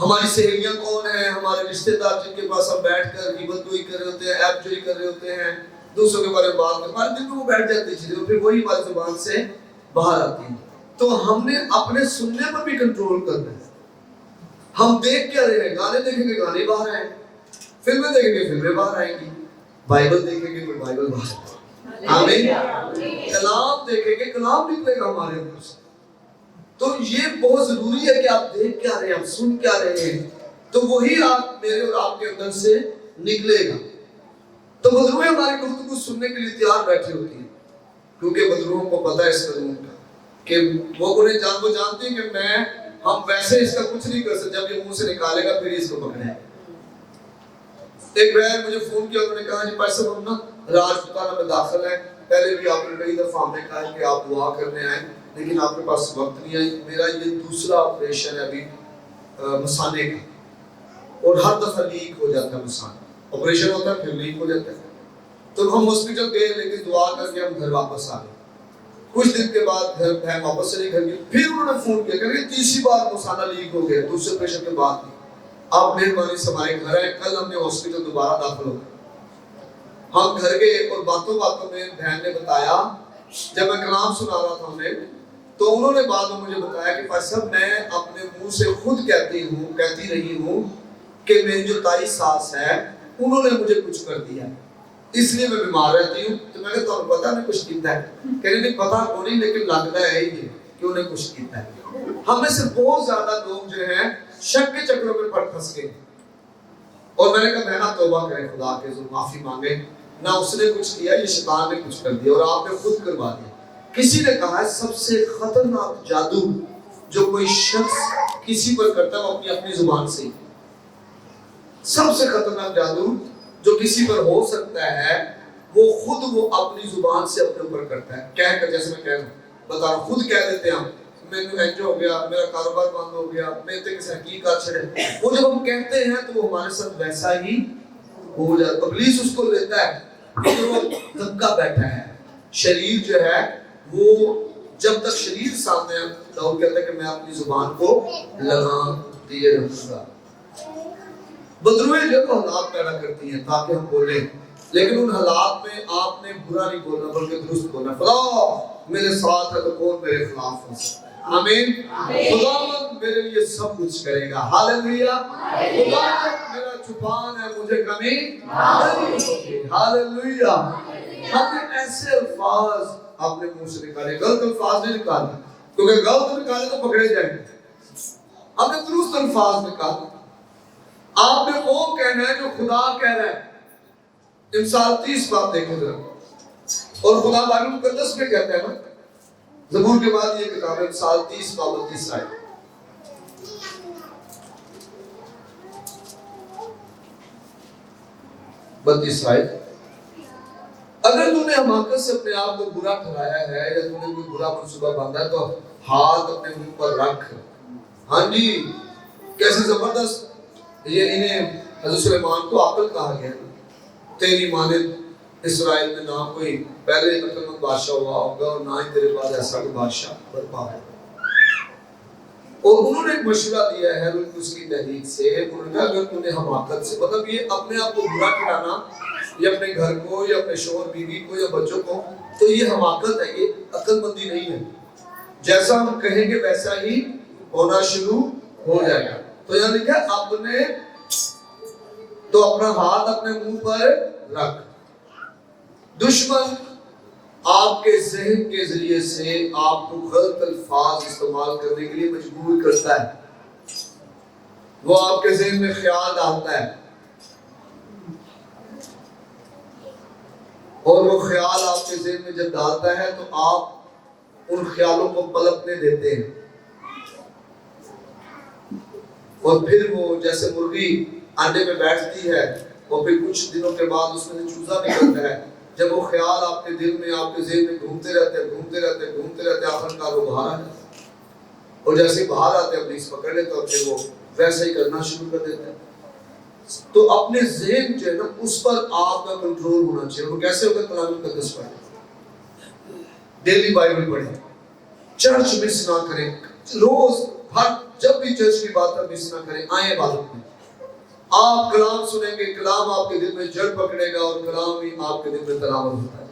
ہماری سہیلیاں کون ہیں؟ ہمارے رشتہ دار جن کے پاس ہم بیٹھ کر غیبت گوئی کر رہے ہوتے ہیں، ایب جوئی کر رہے ہوتے ہیں، دوسروں کے بارے میں بات کرتے ہیں، ہمارے دل میں وہ بیٹھ جاتی چیزیں اور پھر وہی ہماری زبان سے باہر آتی ہیں. تو ہم نے اپنے سننے پر بھی کنٹرول کرنا ہے. ہم دیکھ کیا رہے ہیں؟ گانے دیکھیں گے گانے باہر آئیں گے، فلمیں دیکھیں گے فلمیں باہر آئیں گی، بائبل دیکھیں گے تو بائبل باہر آئیں گی. آمین. کلام دیکھیں گے کلام نکلے گا ہمارے اندر سے. تو یہ بہت ضروری ہے کہ آپ دیکھ کیا رہے ہیں، آپ سن کیا رہے ہیں، تو وہی آپ میرے اور آپ کے اندر سے نکلے گا. تو بدروہیں ہماری گفتگو سننے کے لیے تیار بیٹھی ہوتی ہیں، کیونکہ بدروہوں کو پتہ ہے اس قانون کا کہ وہ انہیں جانتے ہیں کہ ہم ویسے اس کا کچھ نہیں کر سکتے، جب یہ منہ سے نکالے گا پھر اس کو پکڑے. ایک بہن مجھے فون کیا، انہوں نے کہا جی پاس صاحب ہم نا راجپوتانہ میں داخل ہیں، پہلے بھی آپ نے کئی دفعہ ہم نے کہا کہ آپ دعا کرنے آئیں لیکن آپ کے پاس وقت نہیں ہے. میرا یہ دوسرا آپریشن ہے ابھی مثانے کا، اور ہر دفعہ لیک ہو جاتا ہے مثانہ. آپریشن ہوتا ہے پھر لیک ہو جاتا ہے. تو ہم ہاسپٹل گئے لیکن دعا کر کے ہم گھر واپس آ گئے. کچھ دن کے بعد گھر بہن واپس چلی گھر گئی، پھر انہوں نے فون کیا کہ تیسری بار مثانہ لیک ہو گیا، دوسرے آپریشن کے بعد. آپ مہربانی سے ہمارے گھر آئے. کل ہم نے ہاسپٹل دوبارہ داخل ہو گئے. ہم گھر گئے اور باتوں میں بہن نے بتایا، جب میں کلام سنا رہا تھا انہیں، تو انہوں نے بعد میں مجھے بتایا کہ پاس صاحب میں اپنے منہ سے خود کہتی رہی ہوں کہ میری جو تائی ساس ہے انہوں نے مجھے کچھ کر دیا اس لیے میں بیمار رہتی ہوں. تو میں نے تو پتا نہیں کچھ کیتا ہے، کہنے نہیں پتا کو نہیں لیکن لگتا ہے یہ کہ انہیں کچھ کیتا ہے. ہم میں سے بہت زیادہ لوگ جو ہیں شک کے چکروں میں پھنس گئے. اور میں نے کہا بہنا توبہ کریں، خدا کے حضور معافی مانگے، نہ اس نے کچھ کیا، یہ شیطان نے کچھ کر دیا اور آپ نے خود کروا دیا. کسی نے کہا ہے سب سے خطرناک جادو جو کوئی شخص کسی پر کرتا ہے وہ اپنی زبان سے. سب سے خطرناک جادو جو کسی پر ہو سکتا ہے وہ اپنی زبان سے اپنے اوپر کرتا ہے. کہہ کر، جیسے میں کہہ رہا ہوں بتا رہا ہوں، خود کہہ دیتے ہیں ہم میں نے انجو ہو گیا، میرا کاروبار بند ہو گیا، میں تے کسی حقیقت چھڑے. وہ جب ہم کہتے ہیں تو وہ ہمارے ساتھ ویسا ہی ہو جاتا. ابلیس اس کو لیتا ہے کہ وہ دبکا بیٹھا ہے. شریر جو ہے وہ جب تک شریر سامنے ہے داؤد کہتا ہے کہ میں اپنی زبان کو لگام دیے رکھوں گا. بدروئیں جو حالات پیدا کرتی ہیں تاکہ ہم بولیں, لیکن ان حالات میں آپ نے برا نہیں بولنا بلکہ درست بولنا. خدا میرے ساتھ ہے تو کون میرے خلاف ہو سکتا ہے؟ آمین. خدا میرے لیے سب کچھ کرے گا. ہاللویا. خدا میرا چھپان ہے, مجھے کمی نہیں ہوگی. ہاللویا. ہم نے ایسے الفاظ اپنے منہ سے نکالے, غلط الفاظ نہیں نکالے, کیونکہ غلط نکالے تو پکڑے جائیں گے. ہم نے درست الفاظ نکالے. آپ نے وہ کہنا ہے جو خدا کہہ رہا ہے. امثال 30 بات دیکھیں ذرا, اور خدا بائبل مقدس میں کہتا ہے نا, زبور کے بعد یہ کتاب ہے امثال 30 باب 32 آیت. اگر تو نے حماقت سے اپنے آپ کو برا ٹھہرایا ہے یا تو نے کوئی برا منصوبہ باندھا ہے تو ہاتھ اپنے منہ پر رکھ. ہاں جی, کیسے زبردست. یہ انہیں حضرت سلیمان کو عاقل کہا گیا. تیری مانند اسرائیل میں نہ کوئی پہلے عقلمند بادشاہ ہوا ہوگا اور نہ ہی تیرے بعد ایسا کوئی بادشاہ برپا ہوگا. اور انہوں نے ایک مشورہ دیا ہے اس کی تحریک سے. انہوں نے کہا اگر تم نے حماقت سے, مطلب یہ اپنے آپ کو برا ٹھہرانا یا اپنے گھر کو یا اپنے شوہر بیوی کو یا بچوں کو, تو یہ حماقت ہے, یہ عقل مندی نہیں ہے. جیسا ہم کہیں گے ویسا ہی ہونا شروع ہو جائے گا. تو یہاں لکھا ہے اپنے تو اپنا ہاتھ اپنے منہ پر رکھ. دشمن آپ کے ذہن کے ذریعے سے آپ کو غلط الفاظ استعمال کرنے کے لیے مجبور کرتا ہے. وہ آپ کے ذہن میں خیال ڈالتا ہے, اور وہ خیال آپ کے ذہن میں جب ڈالتا ہے تو آپ ان خیالوں کو پلٹنے دیتے ہیں. اور پھر وہ جیسے مرغی انڈے میں بیٹھتی ہے اور پھر کچھ دنوں کے بعد اس میں سے چوزا نکلتا ہے. جب وہ خیال آپ کے دل میں آپ کے ذہن میں گھومتے رہتے آخرکار وہ باہر آ جاتے ہیں. اور جیسے باہر آتے ہیں ابلیس پکڑ لیتے اور پھر وہ ویسے ہی کرنا شروع کر دیتے ہیں. تو اپنے ذہن جو ہے نا اس پر آپ کا کنٹرول ہونا چاہیے. وہ کیسے ہوگا؟ کلام مقدس پڑھیں, ڈیلی بائبل پڑھیں, چرچ مس نہ کریں, روز ہر جب بھی چرچ کی بات ہے مس نہ کریں, آئیں عبادت میں. آپ کلام سنیں گے, کلام آپ کے دل میں جڑ پکڑے گا اور کلام ہی آپ کے دل میں تلاوت ہوتا ہے.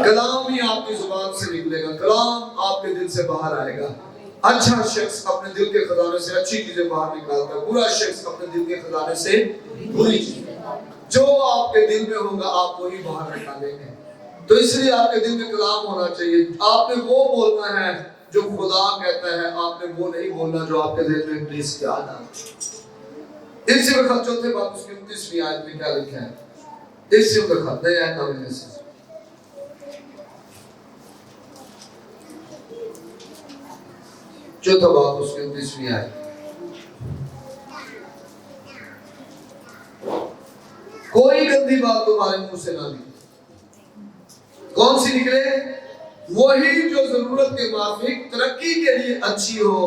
کلام ہی آپ کی زبان سے نکلے گا, کلام آپ کے دل سے باہر آئے گا. اچھا شخص اپنے دل کے خزانے سے اچھی چیزیں باہر نکالتا ہے, برا شخص اپنے دل کے خزانے سے بری چیزیں. جو آپ کے دل میں ہوگا آپ وہی باہر نکالیں گے. تو اس لیے آپ کے دل میں کلام ہونا چاہیے. آپ نے وہ بولنا ہے جو خدا کہتا ہے, آپ نے وہ نہیں بولنا جو آپ کے دل میں ابلیس کیا ڈالتا ہے. اسی وقت چوتھے باب اس کی 29ویں آیت میں کیا لکھا ہے؟ اسی وقت نئے آیت نامے سے چوتھا باب اس کی 29ویں آیت. کوئی گندی بات تمہارے منہ سے نہ نکلے. کون سی نکلے؟ وہی جو ضرورت کے موافق ترقی کے لیے اچھی ہو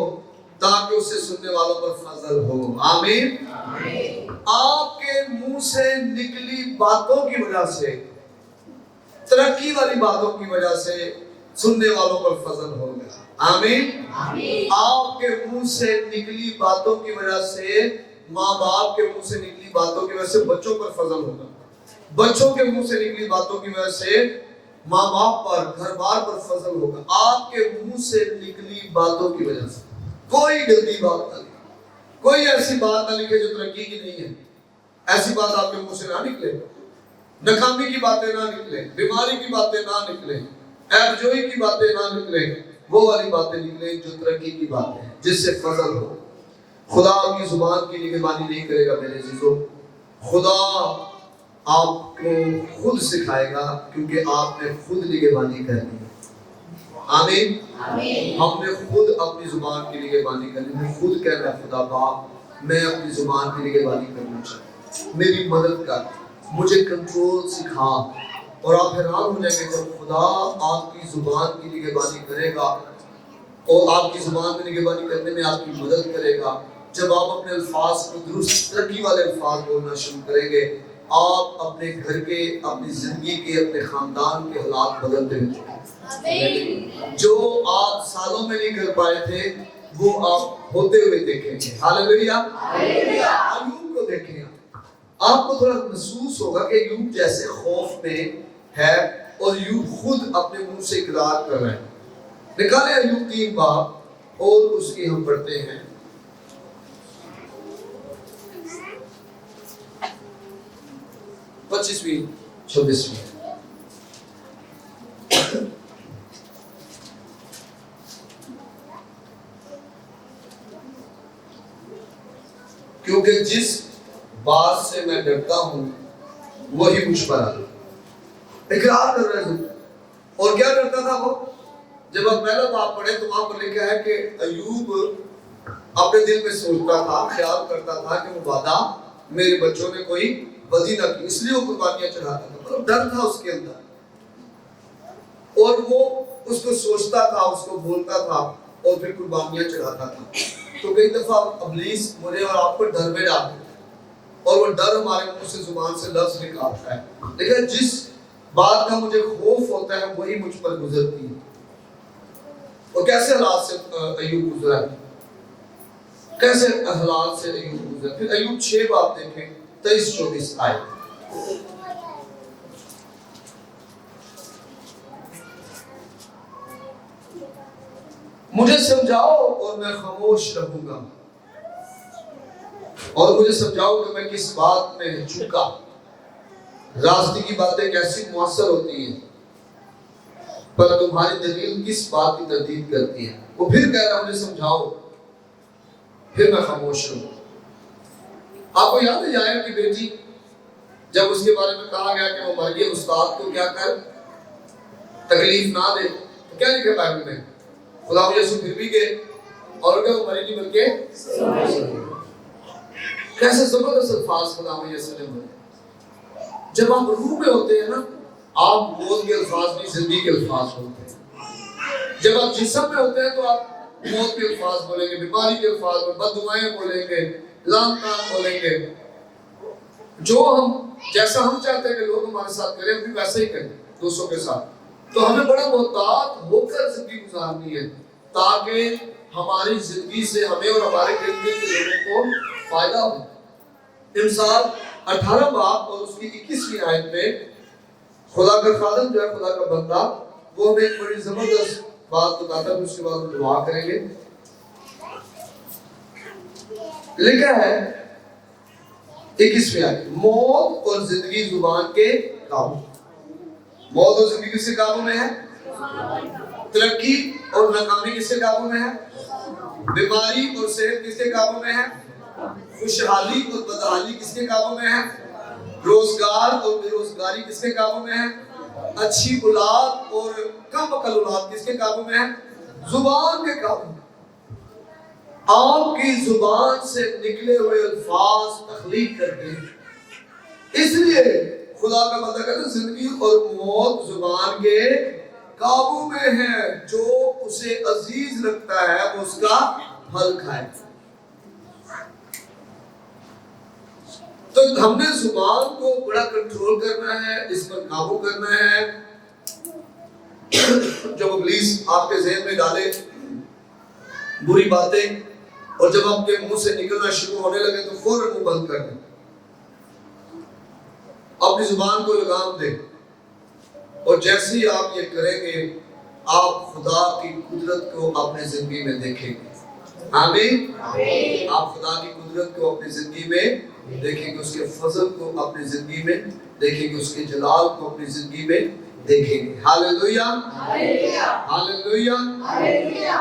تاکہ اسے سننے والوں پر فضل ہو. آمین. آپ کے منہ سے نکلی باتوں کی وجہ سے, ترقی والی باتوں کی وجہ سے سننے والوں پر فضل ہوگا. آمین. آپ کے منہ سے نکلی باتوں کی وجہ سے, ماں باپ کے منہ سے نکلی باتوں کی وجہ سے بچوں پر فضل ہوگا. بچوں کے منہ سے نکلی باتوں کی وجہ سے ماں باپ پر, گھر بار پر فضل ہوگا. آپ کے منہ سے نکلی باتوں کی وجہ سے کوئی گندی بات نہ لکھے, کوئی ایسی بات نہ لکھے جو ترقی کی نہیں ہے. ایسی بات آپ کے منہ سے نہ نکلے. ناکامی کی باتیں نہ نکلیں, بیماری کی باتیں نہ نکلیں, عیب جوئی کی باتیں نہ نکلیں. وہ والی باتیں نکلیں جو ترقی کی باتیں ہیں, جس سے فضل ہو. خدا آپ کی زبان کی نگہبانی نہیں کرے گا میرے عزیزوں. خدا آپ کو خود سکھائے گا کیونکہ آپ نے خود نگہبانی کرنی ہے. آمین. ہم نے خود اپنی زبان کی نگہبانی کرنی ہے. خود کہہ رہا ہے خدا باپ میں اپنی زبان کی نگہبانی کرنا چاہتا ہوں, میری مدد کر, مجھے کنٹرول سکھا. اور آپ حیران ہو جائیں گے جب خدا آپ کی زبان کی نگہبانی کرے گا اور آپ کی زبان میں نگہبانی کرنے میں آپ کی مدد کرے گا. جب آپ اپنے الفاظ کو درست ترقی والے الفاظ بولنا شروع کریں گے آپ اپنے گھر کے، اپنی زندگی کے، اپنے خاندان کے حالات بدلتے ہوئے، جو آپ سالوں میں نہیں کر پائے تھے وہ آپ ہوتے ہوئے دیکھیں گے۔ ہاللیلویہ۔ ایوب کو دیکھیں، آپ کو تھوڑا محسوس ہوگا کہ ایوب جیسے خوف میں ہے اور ایوب خود اپنے منہ سے اقرار کر رہے ہیں۔ نکالیں ایوب 3 باب اور اس کی ہم پڑھتے ہیں 25ویں 26ویں۔ کیونکہ جس بات سے میں ڈرتا ہوں وہی مجھ پر آتا۔ اقرار کر رہے ہیں۔ اور کیا ڈرتا تھا وہ؟ جب آپ پہلا باب پڑھیں تو وہاں پر لکھا ہے کہ ایوب اپنے دل میں سوچتا تھا، خیال کرتا تھا کہ مبادا میرے بچوں نے کوئی بدی نہ کی، اس لیے وہ قربانیاں چڑھاتا تھا۔ مطلب ڈر تھا اس کے اندر، اور وہ اس کو سوچتا تھا، اس کو بولتا تھا اور پھر قربانیاں چڑھاتا تھا۔ تو کئی دفعہ ابلیس مجھے اور آپ کو ڈر میں ڈالتا ہے، اور وہ ڈر ہمارے منہ سے، زبان سے لفظ نکالتا ہے، لیکن جس بات کا مجھے خوف ہوتا ہے وہی مجھ پر گزرتی ہے۔ اور کیسے حالات سے ایوب گزرا ہے، کیسے حالات سے ایوب گزرا۔ پھر ایوب 6 باب دیکھیں 23-24 آیت۔ مجھے سمجھاؤ اور میں خاموش رہوں گا، اور مجھے سمجھاؤ کہ میں کس بات میں چکا۔ راستے کی باتیں کیسی مؤثر ہوتی ہیں، پر تمہاری دلیل کس بات کی تردید کرتی ہے۔ وہ پھر کہہ رہا مجھے سمجھاؤ، پھر میں خاموش رہوں۔ آپ کو یاد ہے یائر کی بیٹی، جب اس کے بارے میں کہا گیا کہ وہ مر گئی، استاد کو کیا کر تکلیف نہ دے، تو کیا لکھا بائبل میں؟ خدا یسوع پھر بھی گئے اور کہ وہ مری نہیں بلکہ کیسے زبردست الفاظ خدا یسوع نے بولے۔ جب آپ روح میں ہوتے ہیں نا، آپ موت کے الفاظ نہیں، زندگی کے الفاظ بولتے ہیں۔ جب آپ جسم میں ہوتے ہیں تو آپ موت کے الفاظ بولیں گے، بیماری کے الفاظ، بد دعائیں بولیں گے، لعن طعن بولیں گے۔ جو ہم جیسا ہم چاہتے ہیں کہ لوگ ہمارے ساتھ کریں، ہم بھی ویسا ہی کریں دوسروں کے ساتھ۔ تو ہمیں بڑا محتاط ہو کر زندگی گزارنی ہے، تاکہ ہماری زندگی سے ہمیں اور ہمارے ارد گرد کے لوگوں کو فائدہ ہو۔ امثال 18 باب اور اس کی 21ویں آیت میں خدا کا خادم جو ہے، خدا کا بندہ، وہ ہمیں ایک بڑی زبردست بات بتاتا ہے، اس کے بعد ہم دعا کریں گے۔ لکھا ہے 21ویں آیت، موت اور زندگی زبان کے قابو۔ موت اور زندگی کس کے قابو میں ہے؟ ترقی اور ناکامی کس کے قابو میں ہے؟ بیماری اور صحت کس کے قابو میں ہے؟ خوشحالی اور بدحالی کس کے قابو میں ہے؟ روزگار اور بے روزگاری کس کے قابو میں ہے؟ اچھی اولاد اور کم عقل اولاد کس کے قابو میں ہے؟ زبان کے قابو میں۔ آپ کی زبان سے نکلے ہوئے الفاظ تخلیق کرتے ہیں۔ اس لیے خدا کا بندہ کہتا ہے زندگی اور موت زبان کے قابو میں ہے، جو اسے عزیز رکھتا ہے وہ اس کا پھل کھائے۔ تو ہم نے زبان کو بڑا کنٹرول کرنا ہے، اس پر قابو کرنا ہے۔ جب ابلیس آپ کے ذہن میں ڈالے بری باتیں اور جب آپ کے منہ سے نکلنا شروع ہونے لگے تو فوراً منہ بند کر دیں، اپنی زبان کو لگام دیں، اور جیسے ہی آپ یہ کریں گے آپ خدا کی قدرت کو اپنے زندگی میں دیکھیں گے۔ آمین۔ آپ خدا کی قدرت کو اپنی زندگی میں دیکھیں گے، اس کے فضل کو اپنی زندگی میں دیکھیں گے، اس کے جلال کو اپنی زندگی میں دیکھیں گے۔ ہاللیلویہ، ہاللیلویہ، ہاللیلویہ۔